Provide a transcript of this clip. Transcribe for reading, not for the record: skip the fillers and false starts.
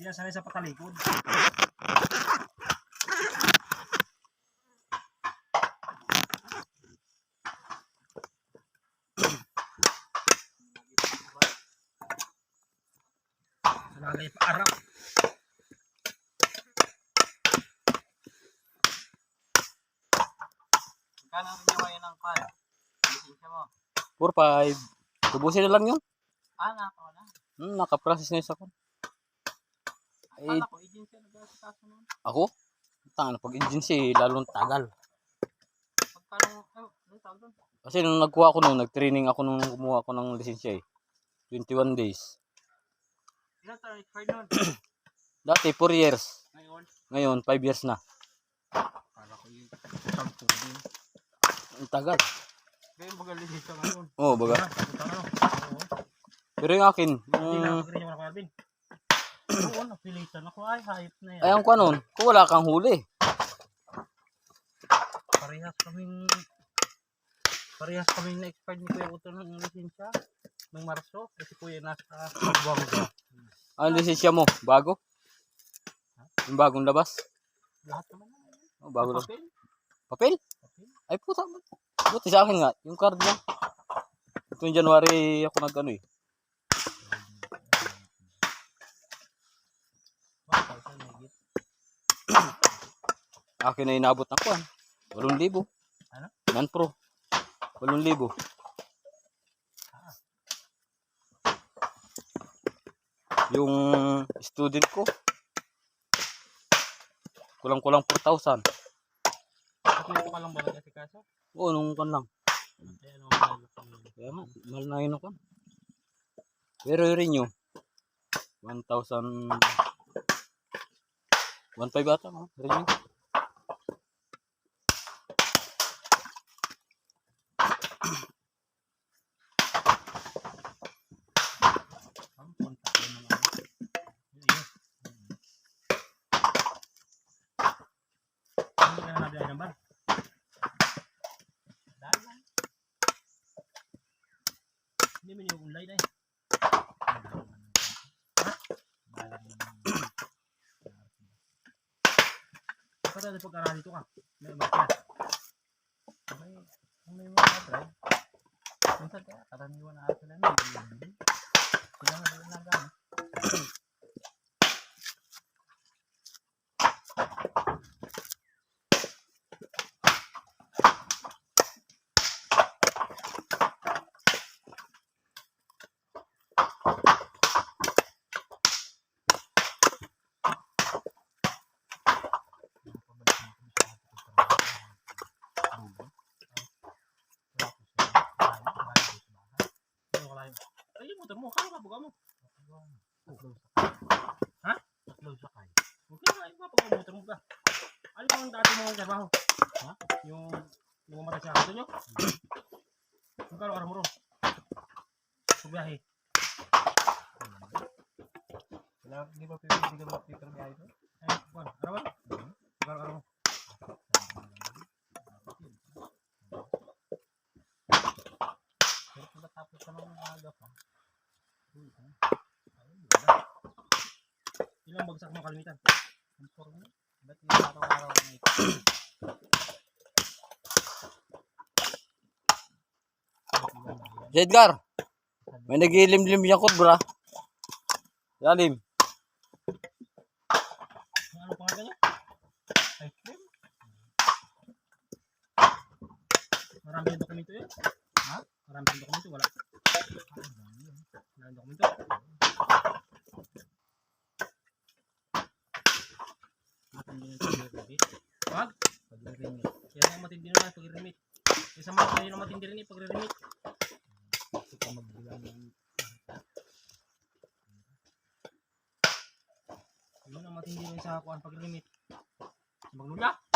na sanay sa patalikod. Nalagay pa arap. Kano rin naman yun ang kaya? Lisensya mo? 4-5. Tubusin na lang yun. Nako na. Nakaprocess na yun sa kon. Kala ko, agency nag-asikaso nun. Ako? Tangan, pag agency, lalong tagal. Pagkano, ano tawag doon? Kasi nung nagkuha ako nung, nag-training ako nung kumuha ako ng lisensya 21 days. Ilan tayo expired nun? Dati 4 years. Ngayon? Ngayon 5 years na. Kala ko yung sampo din. Ang tagal. Ngayon baga lisensya ngayon. Oo, baga. Pero yung akin, Pagkakagrin yung mga Calvin. Oo, napilitan ako. Ay, hayop na yan. ayang ko nun, kung wala kang huli. Parehas kaming na-expired ni Kuya Uto ng lisensya. Ng Marso. Kasi Kuya nasa Buanga. Ang lisensya mo, bago? Yung bagong labas? Lahat naman na. Oh, bago lang. Papel? Papel? Ay puta. Buti sa akin nga, yung card lang. Itong January ako nag-ano eh. Akin na inabot ng kuwan. 8,000. Ano? Non-pro. 8,000. Yung student ko, kulang-kulang 4,000. At may ito ka lang ba nag-asikaso? Oo, nung kan lang. Ayan o, mahal na kami. Kaya nga, mahal na yun ako. Pero rin nyo, 1,000, 1,500 ata, no? Rin nyo. Ang kontak ko na lang. Hindi ka na nabiyay ng bar. Dahil lang. Hindi mo yung online eh. Pagka tayo pag-arahan dito ka. May iba ka. May mga drive. Minsan kaya, karaniwan na sila na. Sila nga sila nagamit. Ay, yung motor mo. Kaya ka buka mo. Ha? Tatlo sakay. Huwag ka nga. Iba pag motor mo ka. Ano bang dati mo ang trabaho? Ha? Yung lumamatay sa auto nyo? Magkano araw mo ron? Pagbiyahe. Wala, hindi ba pwede ka mag-paper biyahe doon? Ay, buwan. Arawan? Magkano araw mo? Pero kung natapos ka naman ng aga pa, Ilang bagsak mo kalimitan? informe. Ba't yung araw-araw na ito? Si Edgar, may nagilim-lim yung bra. Lalim. Ano pangalan niya? Ay, cream? Marami yung dokumento yun? Ha? Marami yung dokumento? Wala. Wala yung dokumento? Matindi yung pag-remit. Wag? Pag-remit. Kaya nga matindi naman pag-remit. Kaysa mga kanina matindi rin yung pag-remit. Gusto ka magbilang ng Yun ang matindi rin sa kuan pag-remit. Maglula.